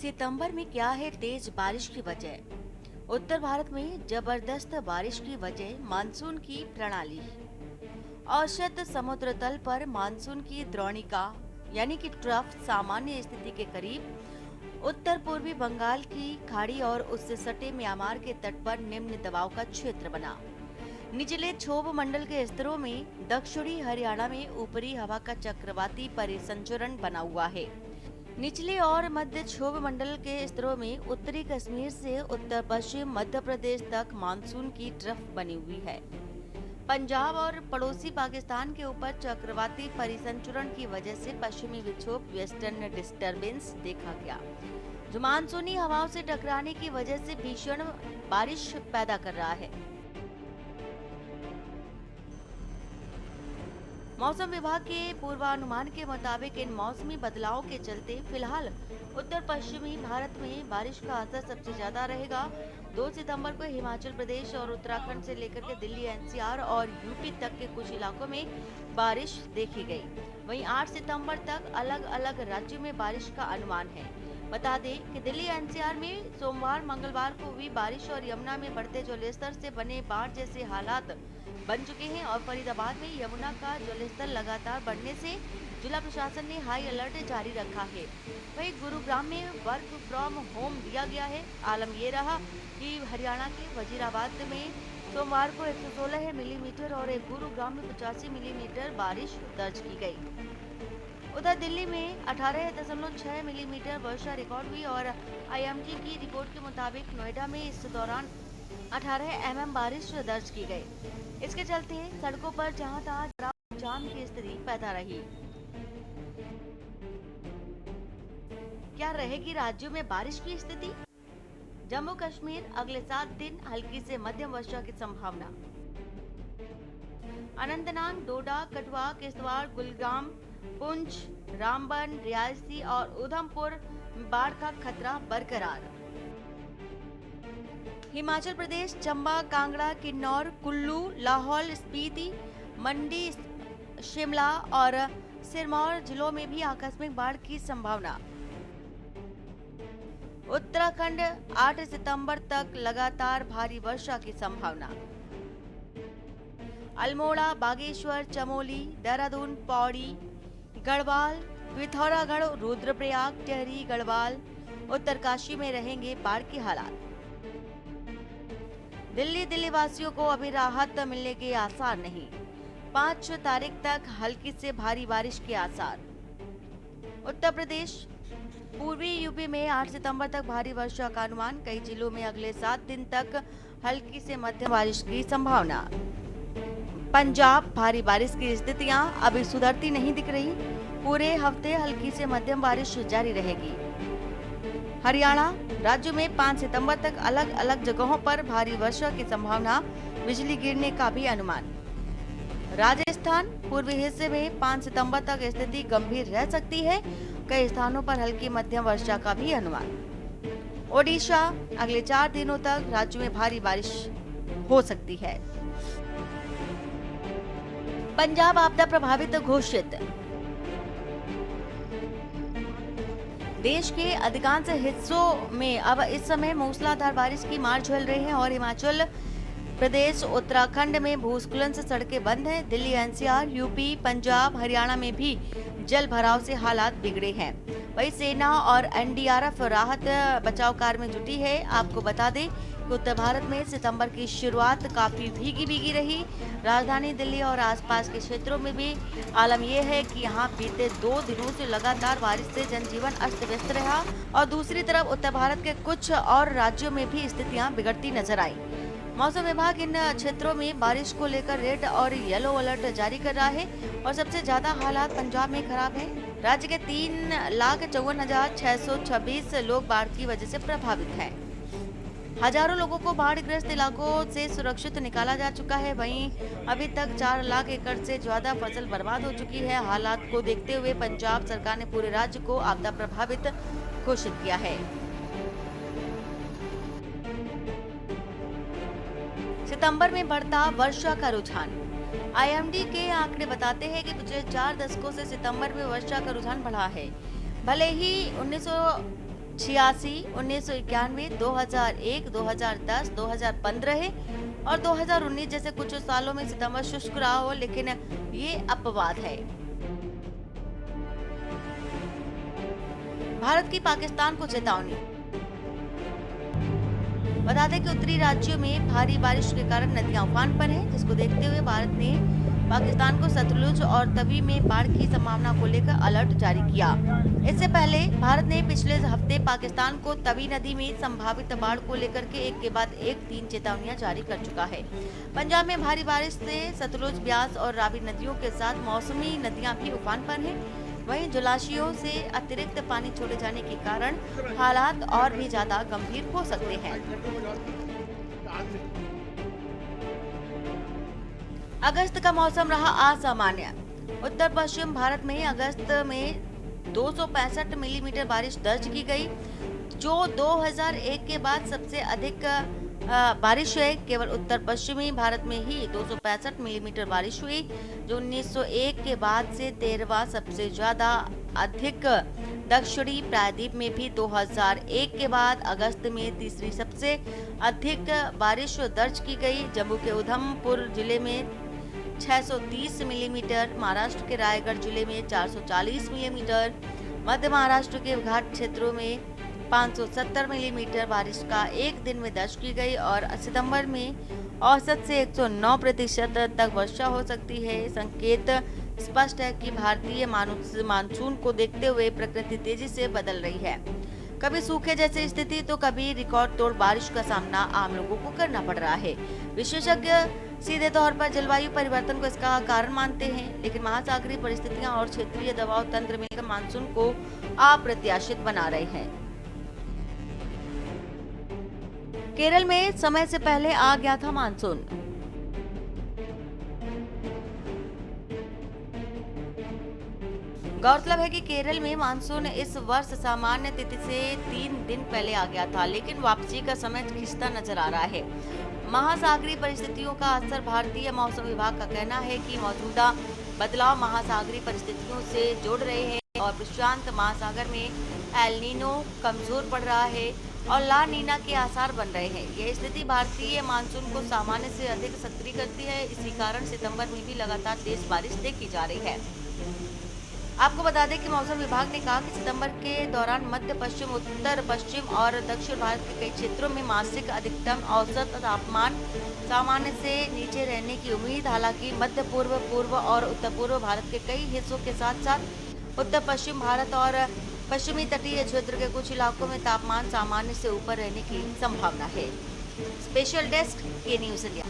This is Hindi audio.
सितंबर में क्या है तेज बारिश की वजह। उत्तर भारत में जबरदस्त बारिश की वजह मानसून की प्रणाली। औसत समुद्र तल पर मानसून की द्रोणिका यानी कि ट्रफ सामान्य स्थिति के करीब उत्तर पूर्वी बंगाल की खाड़ी और उससे सटे म्यांमार के तट पर निम्न दबाव का क्षेत्र बना। निचले क्षोभ मंडल के स्तरों में दक्षिणी हरियाणा में ऊपरी हवा का चक्रवाती परिसंचरण बना हुआ है। निचले और मध्य क्षोभ मंडल के स्तरों में उत्तरी कश्मीर से उत्तर पश्चिम मध्य प्रदेश तक मानसून की ट्रफ बनी हुई है। पंजाब और पड़ोसी पाकिस्तान के ऊपर चक्रवाती परिसंचरण की वजह से पश्चिमी विक्षोभ वेस्टर्न डिस्टरबेंस देखा गया, जो मानसूनी हवाओं से टकराने की वजह से भीषण बारिश पैदा कर रहा है। मौसम विभाग के पूर्वानुमान के मुताबिक इन मौसमी बदलावों के चलते फिलहाल उत्तर पश्चिमी भारत में बारिश का असर सबसे ज्यादा रहेगा। 2 सितंबर को हिमाचल प्रदेश और उत्तराखंड से लेकर के दिल्ली, एनसीआर और यूपी तक के कुछ इलाकों में बारिश देखी गई। वहीं 8 सितंबर तक अलग अलग राज्यों में बारिश का अनुमान है। बता दें कि दिल्ली एनसीआर में सोमवार मंगलवार को हुई बारिश और यमुना में बढ़ते जलस्तर से बने बाढ़ जैसे हालात बन चुके हैं और फरीदाबाद में यमुना का जलस्तर लगातार बढ़ने से जिला प्रशासन ने हाई अलर्ट जारी रखा है। वहीं गुरुग्राम में वर्क फ्रॉम होम दिया गया है। आलम ये रहा कि हरियाणा के वजीराबाद में सोमवार को 116 मिलीमीटर और गुरुग्राम में 85 मिलीमीटर बारिश दर्ज की गई। उधर दिल्ली में 18.6 मिलीमीटर वर्षा रिकॉर्ड हुई और आईएमडी की रिपोर्ट के मुताबिक नोएडा में इस दौरान 18 mm बारिश दर्ज की गई। इसके चलते सड़कों पर जहां तहां जाम की स्थिति पैदा रही। क्या रहेगी राज्यों में बारिश की स्थिति? जम्मू कश्मीर अगले 7 दिन हल्की से मध्यम वर्षा की संभावना। अनंतनाग, डोडा, कठुआ, किश्तवाड़, कुलगाम, पुंछ, रामबन, रियासी और उधमपुर बाढ़ का खतरा बरकरार। हिमाचल प्रदेश, चंबा, कांगड़ा, किन्नौर, कुल्लू, लाहौल स्पीति, मंडी, शिमला और सिरमौर जिलों में भी आकस्मिक बाढ़ की संभावना। उत्तराखंड 8 सितंबर तक लगातार भारी वर्षा की संभावना। अल्मोड़ा, बागेश्वर, चमोली, देहरादून, पौड़ी, गढ़वाल, पिथौरागढ़, रुद्रप्रयाग, टिहरी, गढ़वाल, उत्तरकाशी में रहेंगे बाढ़ के हालात। दिल्ली वासियों को अभी राहत मिलने के आसार नहीं। 5 तारीख तक हल्की से भारी बारिश के आसार। उत्तर प्रदेश, पूर्वी यूपी में 8 सितंबर तक भारी वर्षा का अनुमान। कई जिलों में अगले 7 दिन तक हल्की से मध्यम बारिश की संभावना। पंजाब, भारी बारिश की स्थितियां अभी सुधरती नहीं दिख रही। पूरे हफ्ते हल्की से मध्यम बारिश जारी रहेगी। हरियाणा, राज्य में 5 सितंबर तक अलग अलग जगहों पर भारी वर्षा की संभावना, बिजली गिरने का भी अनुमान। राजस्थान, पूर्वी हिस्से में 5 सितंबर तक स्थिति गंभीर रह सकती है। कई स्थानों पर हल्की मध्यम वर्षा का भी अनुमान। ओडिशा, अगले 4 दिनों तक राज्य में भारी बारिश हो सकती है। पंजाब आपदा प्रभावित घोषित। देश के अधिकांश हिस्सों में अब इस समय मूसलाधार बारिश की मार झेल रहे हैं और हिमाचल प्रदेश, उत्तराखंड में भूस्खलन से सड़कें बंद हैं। दिल्ली, एनसीआर, यूपी, पंजाब, हरियाणा में भी जल भराव से हालात बिगड़े हैं। वहीं सेना और एनडीआरएफ राहत बचाव कार्य में जुटी है। आपको बता दें कि उत्तर भारत में सितंबर की शुरुआत काफी भीगी रही। राजधानी दिल्ली और आसपास के क्षेत्रों में भी आलम यह है कि यहां बीते 2 दिनों से लगातार बारिश से जनजीवन अस्त व्यस्त रहा और दूसरी तरफ उत्तर भारत के कुछ और राज्यों में भी स्थितियां बिगड़ती नजर आई। मौसम विभाग इन क्षेत्रों में बारिश को लेकर रेड और येलो अलर्ट जारी कर रहा है और सबसे ज्यादा हालात पंजाब में खराब हैं। राज्य के 3,54,626 लोग बाढ़ की वजह से प्रभावित हैं। हजारों लोगों को बाढ़ग्रस्त इलाकों से सुरक्षित निकाला जा चुका है। वहीं अभी तक 4 लाख एकड़ से ज्यादा फसल बर्बाद हो चुकी है। हालात को देखते हुए पंजाब सरकार ने पूरे राज्य को आपदा प्रभावित घोषित किया है। सितंबर में बढ़ता वर्षा का रुझान। आईएमडी के आंकड़े बताते हैं कि पिछले 4 दशकों से सितंबर में वर्षा का रुझान बढ़ा है। भले ही 86, 1991, 2001, 2010, 2015 और 2019 जैसे कुछ सालों में सितंबर शुष्क रहा हो, लेकिन ये अपवाद है। भारत की पाकिस्तान को चेतावनी। बता दें कि उत्तरी राज्यों में भारी बारिश के कारण नदियां उफान पर हैं, जिसको देखते हुए भारत ने पाकिस्तान को सतलुज और तवी में बाढ़ की संभावना को लेकर अलर्ट जारी किया। इससे पहले भारत ने पिछले हफ्ते पाकिस्तान को तवी नदी में संभावित बाढ़ को लेकर के एक के बाद एक 3 चेतावनियां जारी कर चुका है। पंजाब में भारी बारिश से सतलुज, ब्यास और रावी नदियों के साथ मौसमी नदियां भी उफान पर हैं। वहीं जलाशयों से अतिरिक्त पानी छोड़े जाने के कारण हालात और भी ज्यादा गंभीर हो सकते हैं। अगस्त का मौसम रहा असामान्य। उत्तर पश्चिम भारत में अगस्त में 265 मिलीमीटर बारिश दर्ज की गई, जो 2001 के बाद सबसे अधिक बारिश है। केवल उत्तर पश्चिमी भारत में ही 265 मिलीमीटर बारिश हुई, जो 1901 के बाद से 13वां सबसे ज्यादा अधिक। दक्षिणी प्रायद्वीप में भी 2001 के बाद अगस्त में तीसरी सबसे अधिक बारिश दर्ज की गई। जम्मू के उधमपुर जिले में 630 मिलीमीटर, महाराष्ट्र के रायगढ़ जिले में 440 मिलीमीटर, मध्य महाराष्ट्र के घाट क्षेत्रों में 570 मिलीमीटर बारिश का एक दिन में दर्ज की गई और सितंबर में औसत से 109% तक वर्षा हो सकती है। संकेत स्पष्ट है कि भारतीय मानसून को देखते हुए प्रकृति तेजी से बदल रही है। कभी सूखे जैसी स्थिति तो कभी रिकॉर्ड तोड़ बारिश का सामना आम लोगों को करना पड़ रहा है। विशेषज्ञ सीधे तौर पर जलवायु परिवर्तन को इसका कारण मानते हैं, लेकिन महासागरीय परिस्थितियां और क्षेत्रीय दबाव तंत्र मिलकर मानसून को अप्रत्याशित बना रहे हैं। केरल में समय से पहले आ गया था मानसून। गौरतलब है कि केरल में मानसून इस वर्ष सामान्य तिथि से 3 दिन पहले आ गया था, लेकिन वापसी का समय खिंचता नजर आ रहा है। महासागरीय परिस्थितियों का असर। भारतीय मौसम विभाग का कहना है कि मौजूदा बदलाव महासागरीय परिस्थितियों से जोड़ रहे हैं और प्रशांत महासागर में एल नीनो कमजोर पड़ रहा है और ला नीना के आसार बन रहे हैं। यह स्थिति भारतीय मानसून को सामान्य से अधिक सक्रिय करती है। इसी कारण सितंबर में भी लगातार तेज बारिश देखी जा रही है। आपको बता दें कि मौसम विभाग ने कहा कि सितंबर के दौरान मध्य पश्चिम, उत्तर पश्चिम और दक्षिण भारत के कई क्षेत्रों में मासिक अधिकतम औसत तापमान सामान्य से नीचे रहने की उम्मीद। हालांकि मध्य पूर्व, पूर्व और उत्तर पूर्व भारत के कई हिस्सों के साथ साथ उत्तर पश्चिम भारत और पश्चिमी तटीय क्षेत्र के कुछ इलाकों में तापमान सामान्य से ऊपर रहने की संभावना है। स्पेशल डेस्क, के न्यूज़ इंडिया।